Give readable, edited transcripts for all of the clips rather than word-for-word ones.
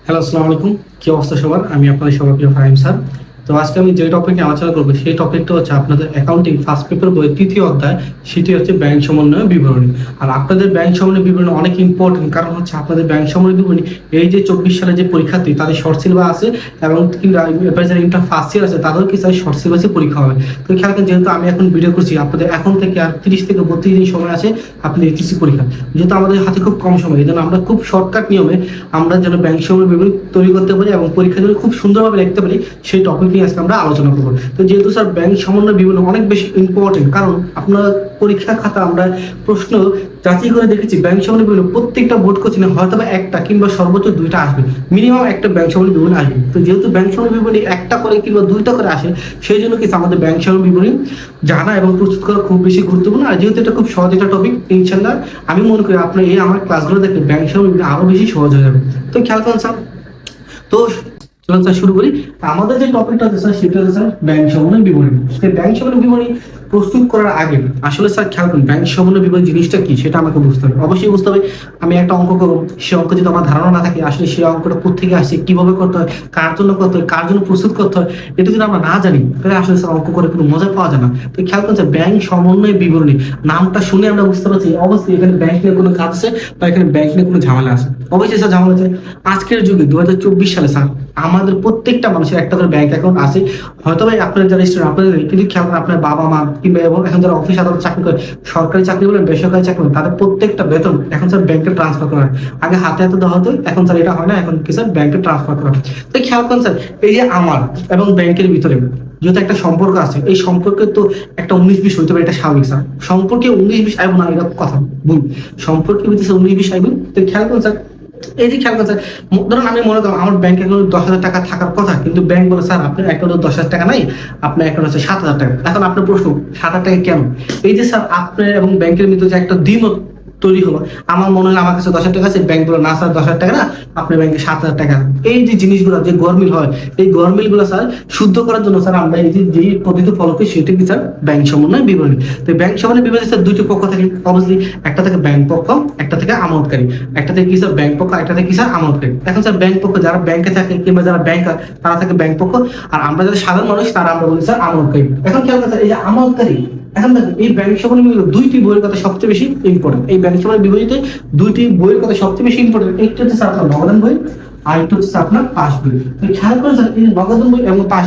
Hello, আসসালামু আলাইকুম। কি অবস্থা সবার? আমি আপনাদের সবার প্রিয় ফাহিম স্যার। তো আজকে আমি যে টপিক নিয়ে আলোচনা করবো সেই টপিকটা হচ্ছে আপনাদের অ্যাকাউন্টিং ফার্স্ট পেপার বইয়ের তৃতীয় অধ্যায়। সেটি হচ্ছে ব্যাংক সমন্বয় বিবরণী। আর আপনাদের ব্যাংক সমন্বয় বিবরণী অনেক ইম্পর্টেন্ট, কারণ হচ্ছে আপনাদের ব্যাংক সমন্বয় বিবরণী এই যে 24 সালে যে পরীক্ষার্থী তাদের শর্ট সিলেবাস আছে, এবং কিন্তু এবার যারা ইন্টার ফার্স্ট ইয়ার আছে তাদেরও কিছু শর্ট সিলেবাসে পরীক্ষা হবে। তো খেয়াল করেন, যেহেতু আমি এখন ভিডিও করছি, আপনাদের এখন থেকে আর 30 থেকে 32 দিন সময় আছে আপনাদের এইচএসসি পরীক্ষা। যেহেতু আমাদের হাতে খুব কম সময়, এই জন্য আমরা খুব শর্টকাট নিয়মে আমরা যেন ব্যাংক সমন্বয় বিবরণী তৈরি করতে পারি এবং পরীক্ষা যেন খুব সুন্দরভাবে লিখতে পারি, সেই টপিক নিয়ে আজকে আমরা আলোচনা করবো। তো যেহেতু স্যার ব্যাংক সমন্বয় বিবরণী অনেক বেশি ইম্পর্টেন্ট, কারণ আপনার পরীক্ষা খাতা আমরা প্রশ্ন যাচাই করে দেখেছি, ব্যাংক সমন্বয় বিবরণী প্রত্যেকটা বোর্ড কোচিংয়ে হয়তো বা একটা কিংবা সর্বোচ্চ দুইটা আসবে, মিনিমাম একটা ব্যাংক সমন্বয় বিবরণী আসবে। তো যেহেতু ব্যাংক সমন্বয় বিবরণী একটা করে কিংবা দুইটা করে আসে, সেই জন্য কিছু আমাদের ব্যাংক সমন্বয় বিবরণী জানা এবং প্রস্তুত করা খুব বেশি গুরুত্বপূর্ণ। আর যেহেতু এটা খুব সহজ একটা টপিক, ইনশাল্লাহ আমি মনে করি আপনার এই আমার ক্লাসগুলো দেখলে ব্যাংক সমন্বয় বিবরণী আরো বেশি সহজ হয়ে যাবে। তো খেয়াল করুন স্যার, তো চলুন স্যার শুরু করি। আমাদের যে টপিকটা আছে স্যার, সেটা হচ্ছে স্যার ব্যাংক সমন্বয় বিবরণী। সেই ব্যাংক সমন্বয় বিবরণী প্রস্তুত করার আগে আসলে স্যার খেয়াল করুন, ব্যাংক সমন্বয় বিবরণী জিনিসটা কি সেটা আমাকে বুঝতে হবে, অবশ্যই বুঝতে হবে। আমি একটা অঙ্ক করবো, সেই অঙ্ক যদি আমার ধারণা না থাকে আসলে সেই অঙ্কটা কোথেকে আসছে, কিভাবে করতে হয়, কার জন্য করতে হয়, কার জন্য প্রস্তুত করতে হয়, এটা যদি আমরা না জানি তাহলে আসলে স্যার অঙ্ক করে কোনো মজা পাওয়া যায় না। তো খেয়াল করুন স্যার, ব্যাংক সমন্বয় বিবরণী নামটা শুনে আমরা বুঝতে পারছি অবশ্যই এখানে ব্যাংক নিয়ে কোনো কাজ আছে বা এখানে ব্যাংক নিয়ে কোনো ঝামেলা আছে। অবশ্যই স্যার ঝামেলা আছে। আজকের যুগে 2024 সালে স্যার আমাদের প্রত্যেকটা মানুষের একটা করে ব্যাংক অ্যাকাউন্ট আছে। হয়তো ভাই আপনার যারা স্টুডেন্ট আপনাদের নেই, কিন্তু খেয়াল করেন আপনার বাবা মা কিংবা এবং এখন যারা অফিস আদালত চাকরি করে, সরকারি চাকরি বলেন বেসরকারি চাকরি বলেন, তাদের প্রত্যেকটা বেতন এখন স্যার ব্যাংকে ট্রান্সফার করা হয়। আগে হাতে হাতে দেওয়া হতো, এখন স্যার এটা হয় না, এখন কি স্যার ব্যাংকে ট্রান্সফার করা হয়। তো খেয়াল করেন স্যার, এই যে আমার এবং ব্যাংকের ভিতরে যেহেতু একটা সম্পর্ক আছে, এই সম্পর্কের তো একটা 19-20 হইতে পারে, এটা স্বাভাবিক স্যার। সম্পর্কে 19-20 আইব না, এটা কথা ভুল। সম্পর্কের ভিতরে 19-20 আইব। তো খেয়াল করুন স্যার, এই যে খেয়াল করছে, ধরুন আমি মনে করি আমার ব্যাংক অ্যাকাউন্টে 10,000 টাকা থাকার কথা, কিন্তু ব্যাংক বলে স্যার আপনার অ্যাকাউন্টে 10,000 টাকা নাই, আপনার অ্যাকাউন্ট আছে 7,000 টাকা। এখন আপনার প্রশ্ন, 7,000 টাকা কেন? এই যে স্যার আপনার এবং ব্যাংকের ভিতরে যে একটা দ্বিমত তৈরি হলো, আমার মনে হলো আমার কাছে 10,000 টাকা আছে, ব্যাংক বলে না স্যার 10,000 টাকা না, আপনার ব্যাংকে 7,000 টাকা। এই যে জিনিসগুলো যে গরমিল হয়, এই গরমিল গুলো স্যার শুদ্ধ করার জন্য স্যার আমরা এই যে পদ্ধতি ফলো করি সেটা কি স্যার ব্যাংক সমন্বয় বিবরণী। তো ব্যাংক সমন্বয় বিবরণী স্যার দুইটি পক্ষ থাকে, অবশ্যই একটা থেকে ব্যাংক পক্ষ, একটা থেকে আমানতকারী। একটা থেকে কি স্যার ব্যাংক পক্ষ, একটা থেকে কি স্যার আমানতকারী। এখন স্যার ব্যাংক পক্ষ যারা ব্যাংকে থাকে কিংবা যারা ব্যাংকার তারা থাকে ব্যাংক পক্ষ, আর আমরা যারা সাধারণ মানুষ তারা আমরা বলি স্যার আমানতকারী। এখন খেয়াল করুন স্যার, এই যে আমানতকারী, এখন দেখেন এই ব্যাংক সমন্বয় বিবরণী দুইটি বইয়ের কথা সবচেয়ে বেশি ইম্পর্টেন্ট। এই ব্যাংক সমন্বয় বিবরণীতে দুইটি বইয়ের কথা সবচেয়ে বেশি ইম্পর্টেন্ট। একটা হচ্ছে স্যার আপনার নগদান বই, আর একটা হচ্ছে আপনার পাস বই। তো খেয়াল করেন স্যার, এই নগদান বই এবং পাস,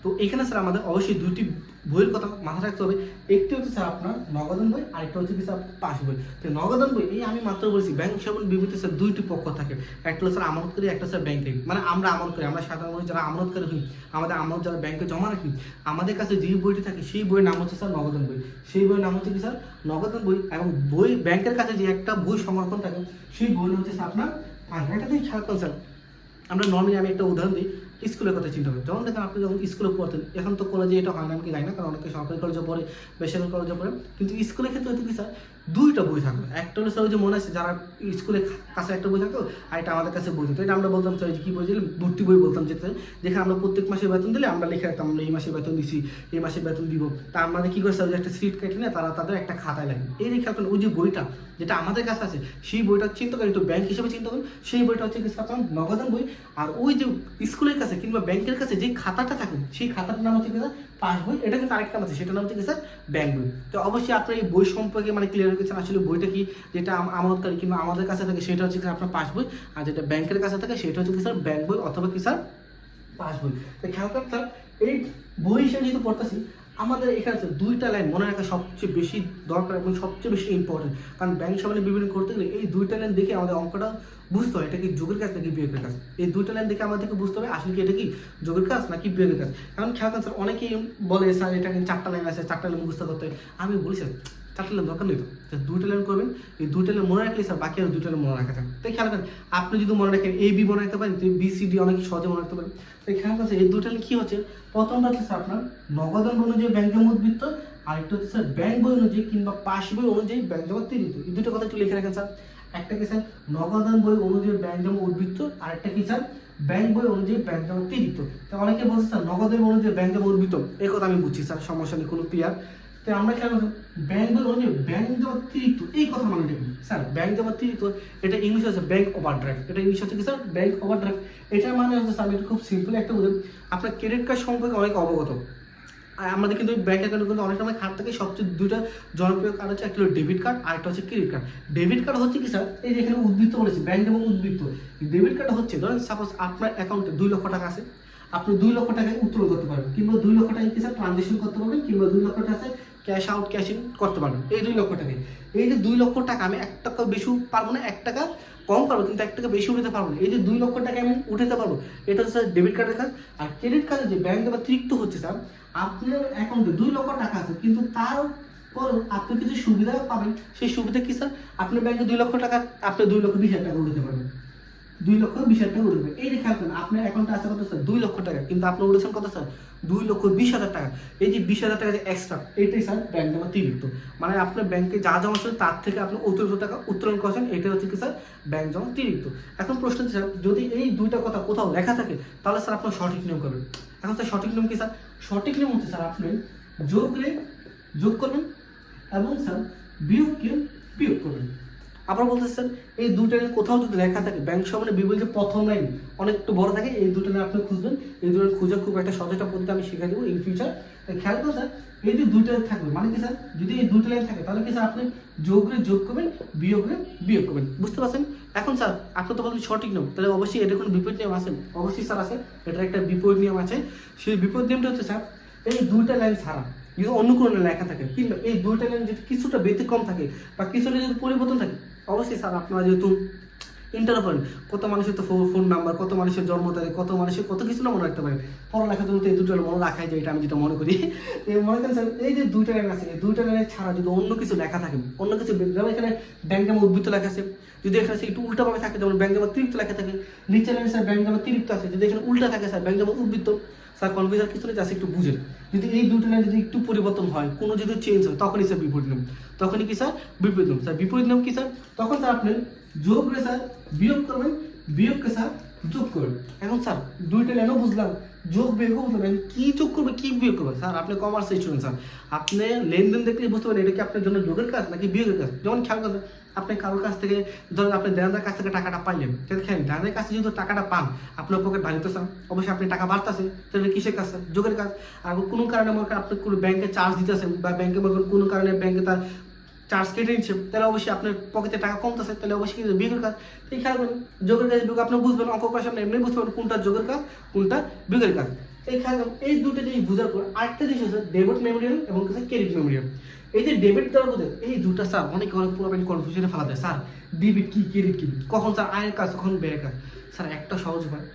তো এখানে স্যার আমাদের অবশ্যই দুইটি বইয়ের কথা মাথায় রাখতে হবে। একটি হচ্ছে স্যার আপনার নগদান বই, আর একটা হচ্ছে কি স্যার পাস বই। তো নগদান বই এই আমি মাত্র বলছি ব্যাংক সমন্বয় বিবৃতিতে স্যার দুইটি পক্ষ থাকে, একটা হলো স্যার আমানতকারী, একটা স্যার ব্যাংকারী। মানে আমরা আমানতকারী, আমরা সাধারণ মানুষ যারা আমানতকারী হই, আমাদের আমানত যারা ব্যাংকে জমা রাখি, আমাদের কাছে যে বইটি থাকে সেই বইয়ের নাম হচ্ছে স্যার নগদান বই। সেই বইয়ের নাম হচ্ছে কি স্যার নগদান বই। এবং বই ব্যাংকের কাছে যে একটা বই সংরক্ষণ থাকে সেই বই হচ্ছে স্যার আপনার পাস। একটা দিন খেয়াল করুন স্যার, আমরা নর্মালি আমি একটা উদাহরণ দিই, স্কুলের কথা চিন্তা করি। যখন দেখেন আপনি যখন স্কুলে পড়তেন, এখন তো কলেজে এটা হয় না, আমি কি জানি না, কারণ অনেকে সরকারি কলেজে পড়ে, বেসরকারি কলেজে পড়ে, কিন্তু স্কুলের ক্ষেত্রে হয়তো কি স্যার দুইটা বই থাকতো। একটা হলো স্যার ওই যে মনে আছে যারা স্কুলের কাছে একটা বই থাকতো, আর এটা আমাদের কাছে বই থাকতো। এটা আমরা বলতাম স্যার কি বই দিলাম, ভর্তি বই বলতাম, যেখানে আমরা প্রত্যেক মাসে বেতন দিলে আমরা লিখে রাখতাম আমরা এই মাসে বেতন দিচ্ছি, এই মাসে বেতন দিব। তা আমাদের কি করে স্যার একটা সিট কেটে নিয়ে তারা তাদের একটা খাতায় লাগে। এই রেখে আপনার ওই যে বইটা যেটা আমাদের কাছে আছে সেই বইটা চিন্তা করেন, একটু ব্যাংক হিসেবে চিন্তা করেন, সেই বইটা হচ্ছে কি আপনার নগদান বই। আর ওই যে স্কুলের কাছে কিংবা ব্যাংকের কাছে যে খাতাটা থাকে সেই খাতাটার নাম হচ্ছে কি স্যার পাস বই। এটা কিন্তু আরেকটা আছে, সেটার নাম হচ্ছে কি স্যার ব্যাংক বই। তো অবশ্যই আপনার এই বই সম্পর্কে মানে ক্লিয়ার হয়ে গেছেন আসলে বইটা কি, যেটা আমানতকারী কিংবা আমাদের কাছে থাকে সেটা হচ্ছে কি আপনার পাস বই, আর যেটা ব্যাংকের কাছে থাকে সেটা হচ্ছে কি স্যার ব্যাংক বই অথবা কি স্যার পাস বই। তো খেয়াল করেন স্যার, এই বই হিসেবে যেহেতু পড়তেছি, আমাদের এখানে আছে দুইটা লাইন মনে রাখা সবচেয়ে বেশি দরকার এবং সবচেয়ে বেশি ইম্পর্টেন্ট। কারণ ব্যাংক সামনে বিভিন্ন করতে গেলে এই দুইটা লাইন দেখে আমাদের অঙ্কটা বুঝতে হয় এটা কি যোগের কাজ নাকি বিয়োগের কাজ। এই দুইটা লাইন দেখে আমাদেরকে বুঝতে হবে আসলে কি এটা কি যোগের কাজ নাকি বিয়োগের কাজ। কারণ খেয়াল করেন স্যার, অনেকেই বলে স্যার এটা কিন্তু 4টা লাইন আছে, 4টা লাইন মুখস্থ করতে হয়। আমি বলি স্যার 4টা লাইন দরকার নেই, তো দুইটা লাইন করবেন, এই দুইটা লাইন মনে রাখলে স্যার বাকি আর দুইটা লাইন মনে রাখা যায়। তাই খেয়াল করেন, আপনি যদি মনে রাখেন এ বি মনে রাখতে পারেন, বি সি ডি অনেক সহজে মনে রাখতে পারেন। তাই খেয়াল করছে এই দুইটা লাইন কি হচ্ছে, প্রথমটা হচ্ছে আপনার নগদান বই অনুযায়ী ব্যাংক জমা উদ্বৃত্ত, আর একটা হচ্ছে স্যার ব্যাংক বই অনুযায়ী কিংবা পাস বই অনুযায়ী ব্যাংক জমা তিরিত। এই দুটো কথা একটু লিখে রাখেন স্যার। একটা কি স্যার নগদান বই অনুযায়ী ব্যাংক জমা উদ্বৃত্ত, আর একটা কি স্যার ব্যাংক বই অনুযায়ী ব্যাংক জমা তিরিত। তো অনেকে বলছে স্যার নগদের অনুযায়ী ব্যাংক জমা উদ্বৃত্ত, এই কথা আমি বুঝছি স্যার, সমস্যা নেই, কোনো ক্লিয়ার। তো আমরা খেয়াল করছি ব্যাংক বই ব্যাংক জমা অতিরিক্ত, এই কথা মানে দেখুন স্যার ব্যাংক জমা অতিরিক্ত, এটা ইংলিশ হচ্ছে ব্যাংক ওভারড্রাফট, এটা ইংলিশ হচ্ছে কি স্যার ব্যাংক ওভারড্রাফট। এটার মানে হচ্ছে স্যার আমি খুব সিম্পল একটা বলি, আপনার ক্রেডিট কার্ড সম্পর্কে অনেক অবগত। আর আমাদের কিন্তু ব্যাংক অ্যাকাউন্টে কিন্তু অনেক সময় খাত থাকে, সবচেয়ে দুইটা জনপ্রিয় কার্ড হচ্ছে, একটা হলো ডেবিট কার্ড আর একটা হচ্ছে ক্রেডিট কার্ড। ডেবিট কার্ড হচ্ছে কি স্যার, এই যে এখানে উদ্বৃত্ত বলেছি ব্যাংক এবং উদ্বৃত্ত। ডেবিট কার্ড হচ্ছে ধরেন সাপোজ আপনার অ্যাকাউন্টে 2 লক্ষ টাকা আছে, আপনি 2 লক্ষ টাকায় উত্তোলন করতে পারবেন, কিংবা 2 লক্ষ টাকা কি স্যার ট্রানজেকশন করতে পারবেন, কিংবা 2 লক্ষ টাকা ক্যাশ আউট ক্যাশ ইন করতে পারবেন। এই 2 লক্ষ টাকায়, এই যে 2 লক্ষ টাকা আমি 1 টাকা বেশি পারবো না, 1 টাকা কম পারবো, কিন্তু 1 টাকা বেশি উঠাতে পারবো না। এই যে 2 লক্ষ টাকা আমি উঠাতে পারবো, এটা হচ্ছে ডেবিট কার্ডের কাজ। আর ক্রেডিট কার্ডে যে ব্যাংক দেওয়া অতিরিক্ত হচ্ছে স্যার, আপনার অ্যাকাউন্টে 2 লক্ষ টাকা আছে, কিন্তু তারপর আপনি কিছু সুবিধা পাবেন। সেই সুবিধা কি স্যার, আপনার ব্যাংকে 2 লক্ষ টাকা, আপনি 2,20,000 টাকা উঠাতে পারবেন, 2,20,000 টাকা উঠবে। এই যে খেয়াল করেন আপনার অ্যাকাউন্টে আছে কত স্যার 2 লক্ষ টাকা, কিন্তু আপনি উঠেছেন কত স্যার 2,20,000 টাকা। এই যে 20,000 টাকা যে এক্সট্রা, এইটাই স্যার ব্যাংক জমা অতিরিক্ত, মানে আপনার ব্যাংকে যা জমা ছিল তার থেকে আপনি অতিরিক্ত টাকা উত্তোলন করছেন, এটা হচ্ছে কি স্যার ব্যাংক জমা অতিরিক্ত। এখন প্রশ্ন হচ্ছে স্যার, যদি এই দুইটা কথা কোথাও লেখা থাকে তাহলে স্যার আপনার সঠিক নিয়ম করবেন। এখন স্যার সঠিক নিয়ম কি স্যার, সঠিক নিয়ম হচ্ছে স্যার আপনি যোগ করবেন এবং স্যার বিয়োগ করবেন। আবার বলতে স্যার এই দুটো লাইন কোথাও যদি লেখা থাকে, ব্যাংক সম্বন্ধে বিবরণ যে প্রথম লাইন অনেক একটু বড় থাকে, এই দুটো লাইন আপনি খুঁজবেন। এই দুটো খুঁজে খুব একটা সহজ একটা পদ্ধতি আমি শিখিয়ে দেবো ইন ফিউচার। খেয়াল করুন স্যার, এই যে দুটো লাইন থাকবে মানে কি স্যার, যদি এই দুটো লাইন থাকে তাহলে কি স্যার আপনি যোগ করবেন, বিয়োগ করবেন। বুঝতে পারছেন? এখন স্যার আপনি তো বলছেন সঠিক নিয়ম, তাহলে অবশ্যই এটার কোনো বিপরীত নিয়ম আছে? অবশ্যই স্যার আছে, এটার একটা বিপরীত নিয়ম আছে। সেই বিপরীত নিয়মটা হচ্ছে স্যার, এই দুইটা লাইন ছাড়া যদি অন্য কোনো লেখা থাকে, কিংবা এই দুইটা লাইন যদি কিছুটা ব্যতিক্রম থাকে বা কিছুটা যদি পরিবর্তন থাকে, অবশ্যই স্যার আপনারা যেহেতু ইন্টার করেন, কত মানুষের তো ফোন নাম্বার, কত মানুষের জন্ম তারিখ, কত মানুষের কত কিছু না মনে রাখতে পারেন। পড়ালেখার জন্য তো এই দুটো মনে রাখাই যায়, এটা আমি যেটা মনে করি। মনে করেন স্যার এই যে দুইটা লাইন আছে, এই দুইটা লাইনের ছাড়া যদি অন্য কিছু লেখা থাকে, অন্য কিছু যেমন এখানে ব্যাংক জমা উদ্বৃত্ত লেখা আছে, যদি এখানে একটু উল্টাভাবে থাকে যেমন ব্যাংক জমা অতিরিক্ত লেখা থাকে, নিচে লাইনে স্যার ব্যাংক জমা অতিরিক্ত আছে, যদি এখানে উল্টা থাকে স্যার ব্যাংক জমা উদ্বৃত্ত, স্যার কনফিউজার কিছু নেই, জাস্ট একটু বুঝেন। যদি এই দুটো লাইন যদি একটু পরিবর্তন হয়, কোনো যদি চেঞ্জ হয়, তখনই স্যার বিপরীত নিয়ম। তখনই কি স্যার বিপরীত নিয়ম। স্যার বিপরীত নিয়ম কি স্যার, তখন স্যার আপনি যোগকে স্যার বিয়োগ করবেন, বিয়োগকে স্যার যোগ করবেন। এখন স্যার দুইটা লাইনও বুঝলাম, যোগ বিয়োগও বুঝলাম, কি যোগ করবে কি বিয়োগ করবে। স্যার আপনি কমার্স স্টুডেন্ট, স্যার আপনি লেনদেন দেখলে বুঝতে পারেন এটা কি আপনার জন্য যোগের কাজ নাকি বিয়োগের কাজ। যেমন খেয়াল করেন, আপনি কারোর কাছ থেকে ধরেন আপনি দেনাদার কাছ থেকে টাকাটা পাইলেন, দেখেন দেনাদার কাছে যেহেতু টাকাটা পান, আপনার পকেট ভারী তো স্যার, অবশ্যই আপনি টাকা বাড়তেছে, তাহলে কিসের কাজ স্যার, যোগের কাজ। আর কোনো কারণে মনে করেন আপনি কোনো ব্যাংকে চার্জ দিতেছেন, বা ব্যাংকে মনে করেন কোনো কারণে ব্যাংকে তার চার্জ কেটে নিচ্ছে, তাহলে অবশ্যই আপনার পকেটে টাকা কমতেছে, তাহলে অবশ্যই বিয়োগের কাজ। এই খেয়াল করেন যোগের কাজ বিয়োগ আপনি বুঝবেন, অঙ্ক করে সামনে এমনি বুঝতে পারবেন কোনটা যোগের কাজ কোনটা বিয়োগের কাজ। এই খেয়াল করেন এই দুটো জিনিস বোঝার পর আরেকটা জিনিস হচ্ছে ডেবিট মেমোরিয়াল এবং ক্রেডিট মেমোরিয়াল। এই যে ডেবিট দেওয়ার মধ্যে এই দুটো স্যার অনেক পুরোপুরি কনফিউশনে ফেলা দেয়। স্যার ডেবিট কি ক্রেডিট কি, কখন স্যার আয়ের কাজ কখন ব্যয়ের কাজ। স্যার একটা সহজ উপায়,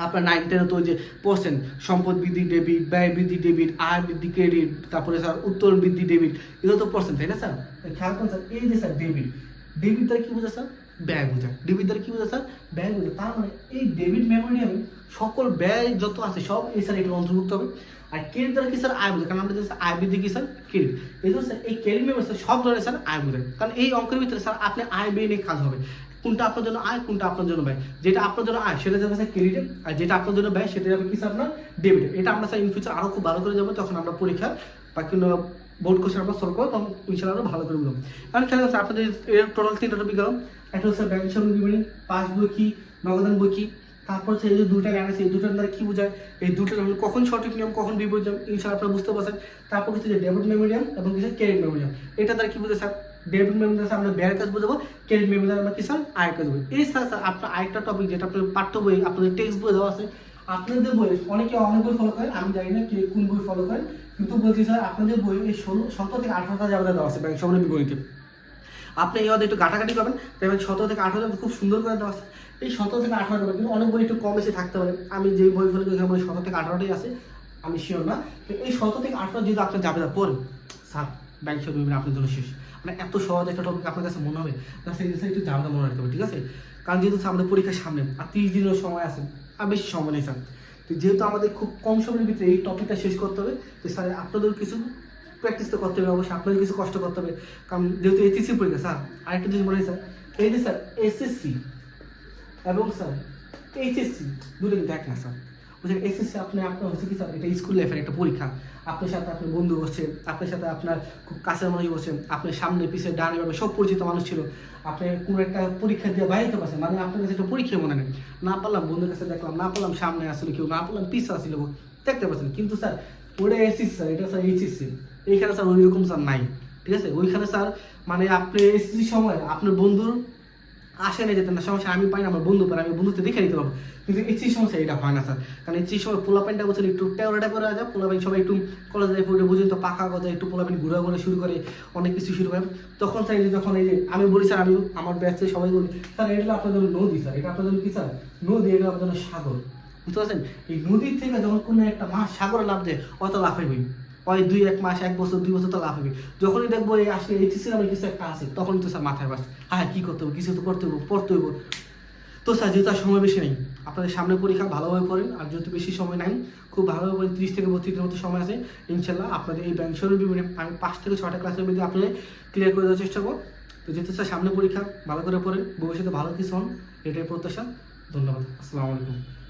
আপনার 9-10 তো ওই যে পড়ছেন সম্পদ বৃদ্ধি ডেবিট, ব্যয় বৃদ্ধি ডেবিট, আয় বৃদ্ধি ক্রেডিট, তারপরে স্যার উত্তোলন বৃদ্ধি ডেবিট, এগুলো তো পড়ছেন তাই না স্যার। খেয়াল করেন স্যার এই যে স্যার ডেবিট দ্বারা কি বোঝা স্যার, ব্যয় বোঝায়। ডেবিট দ্বারা কি বোঝা স্যার, ব্যয় বোঝায়। তার মানে এই ডেবিট মেমোরিয়ামে সকল ব্যয় যত আছে সব এই স্যার এটা অন্তর্ভুক্ত হবে। আর ক্রেডিট দ্বারা কি স্যার আয় বোঝায়, কারণ আমরা আয় বৃদ্ধি কি স্যার ক্রেডিট, এই জন্য স্যার এই ক্রেডিট মেমোরি সব ধরনের স্যার আয় বোঝায়। কারণ এই অঙ্কের ভিতরে স্যার আপনি আয় ব্যয় নিয়ে কাজ হবে, কোনটা আপনার জন্য আয় কোনটা আপনার জন্য ব্যয়। যেটা আপনার জন্য আয় সেটা যাবে স্যার ক্রেডিটে, আর যেটা আপনার জন্য ব্যয় সেটা যাবে কি স্যার আপনার ডেবিটে। এটা আমরা স্যার ইন ফিউচার আরো খুব ভালো করে যাবো, যখন আমরা পরীক্ষা বা কোনো বোর্ড কোশ্চেন আমরা সলভ করবো, তখন ইনশাআল্লাহ আরো ভালো করে বুঝবো। কারণ খেয়াল আছে আপনাদের টোটাল 3টা টপিক গেল, একটা হচ্ছে ব্যাংক সম্বন্ধে বিবরণী, পাস বই কি, নগদান বই কি, তারপর হচ্ছে এই যে দুইটা জ্ঞান আছে, এই দুটার দ্বারা কি বোঝায়, এই দুটো কখন সঠিক নিয়ম কখন বিপরীত নিয়ম ইনশাআল্লাহ আপনারা বুঝতে পারছেন। তারপর হচ্ছে যে ডেবিট মেমোরিয়াম এবং কিছু ক্রেডিট মেমোরিয়াম, এটা দ্বারা কি বোঝায় স্যার, ডেবিট মেমোরিয়াম আমরা ব্যয়ের কাজ বুঝাবো, ক্রেডিট মেমোরিয়াম আমরা কি স্যার আয়ের কাজ বুঝবো। এই স্যার আপনার আরেকটা টপিক যেটা আপনার পাঠ্য বই আপনাদের টেক্সট বই দেওয়া আছে, আপনাদের বই অনেকে অনেক বই ফলো করেন, আমি জানি না কে কোন বই ফলো করেন, কিন্তু বলছি স্যার আপনাদের বই এই 17 থেকে 18টা জায়গায় দেওয়া আছে ব্যাংক সম্বন্ধে বিবরণীতে। আপনি এই একটু ঘাটাঘাটি করবেন, দেখবেন 17 থেকে 18 খুব সুন্দর করে দেওয়া আছে। এই 17 থেকে 18 যাবে, কিন্তু অনেক বই একটু কম বেশি থাকতে পারে। আমি যে বই ফলো করি 17 থেকে 18টাই আছে, আমি শিওর না। তো এই 17 থেকে 18 যদি আপনি যাবে না পড়েন, স্যার ব্যাংক সম্বন্ধে আপনার জন্য শেষ। মানে এত সহজ একটা টপিক আপনার কাছে মনে হবে না, সেই জিনিসটা একটু জানতে মনে রাখতে হবে, ঠিক আছে। কারণ যেহেতু আমাদের পরীক্ষার সামনে আর 30 দিনের সময় আছে, আর বেশি সময় নেই স্যার। তো যেহেতু আমাদের খুব কম সময়ের ভিতরে এই টপিকটা শেষ করতে হবে, তো স্যার আপনাদের কিছু প্র্যাকটিস তো করতে হবে, অবশ্যই আপনাদের কিছু কষ্ট করতে হবে। কারণ যেহেতু এইচএসসি পরীক্ষা স্যার, আরেকটা জিনিস বলে স্যার, এই যে স্যার এসএসসি এবং স্যার এইচএসসি দুটো কিন্তু এক না স্যার। বুঝলেন, এসএসসি আপনার হচ্ছে কি স্যার, এটা স্কুল লাইফের একটা পরীক্ষা। আপনার সাথে আপনার বন্ধু বসছে, আপনার সাথে আপনার খুব কাছের মানুষ বসছে, আপনার সামনে পিছিয়ে ডানে বামে সব পরিচিত মানুষ ছিল। আপনি কোনো একটা পরীক্ষা দিয়ে বাইরে পারছেন, মানে আপনার কাছে একটা পরীক্ষা মনে নেই, না পারলাম বন্ধুর কাছে দেখলাম, না পারলাম সামনে আসলে কেউ, না পারলাম পিছিয়ে আসলে দেখতে পাচ্ছেন। কিন্তু স্যার ওটা এসএসসি স্যার, এটা স্যার এইচএসসি, এইখানে স্যার ওইরকম স্যার নাই। ঠিক আছে, ওইখানে স্যার মানে আপনি এসএসসি সময় আপনার বন্ধুর আসে না যেতেন না, সমস্যা আমি পাই না, আমার বন্ধু পাই, আমি বন্ধুতে দেখে নিতে পারবো। কিন্তু এই সমস্যা এটা হয় না স্যার, কারণ এই সময় পোলাপাইনটা বলছিল একটু টেওরাটা করে যায়, পোলাপাইন সবাই একটু কলেজ লাইফে উঠে বুঝেন তো, পাকা গজা একটু পোলাপাইন ঘোরা শুরু করে, অনেক কিছু শুরু করে। তখন স্যার এই যে যখন এই যে আমি বলি স্যার, আমি আমার ব্যাচে সবাই বলি স্যার এটা আপনার জন্য নদী, স্যার এটা আপনার জন্য কি স্যার, নদী, এটা আপনার জন্য সাগর। বুঝতে পারছেন, এই নদীর থেকে যখন কোনো একটা মাছ সাগরে লাভ দেয়, অত লাফাইবই, ওই 1 মাস 1 বছর 2 বছর তো লাভ হবে। যখনই দেখবো এই আসলে এইচএসসি নামে কিছু একটা আছে, তখন তো স্যার মাথায় বাসে, হ্যাঁ কি করতে হবে, কিছু তো করতে হবে, পড়তে হবে। তো স্যার যেহেতু আর সময় বেশি নেই, আপনাদের সামনে পরীক্ষা, ভালোভাবে পড়েন। আর যেহেতু বেশি সময় নাই, খুব ভালোভাবে পড়েন, 30 থেকে 32 দিনের মতো সময় আছে, ইনশাল্লাহ আপনাদের এই ব্যাংক সরল বিবরণী আমি 5 থেকে 6টা ক্লাসের মধ্যে আপনাদের ক্লিয়ার করে দেওয়ার চেষ্টা করবো। তো যেহেতু স্যার সামনে পরীক্ষা, ভালো করে পড়েন, ভবিষ্যতে ভালো কিছু হন, এটাই প্রত্যাশা। ধন্যবাদ, আসসালামু আলাইকুম।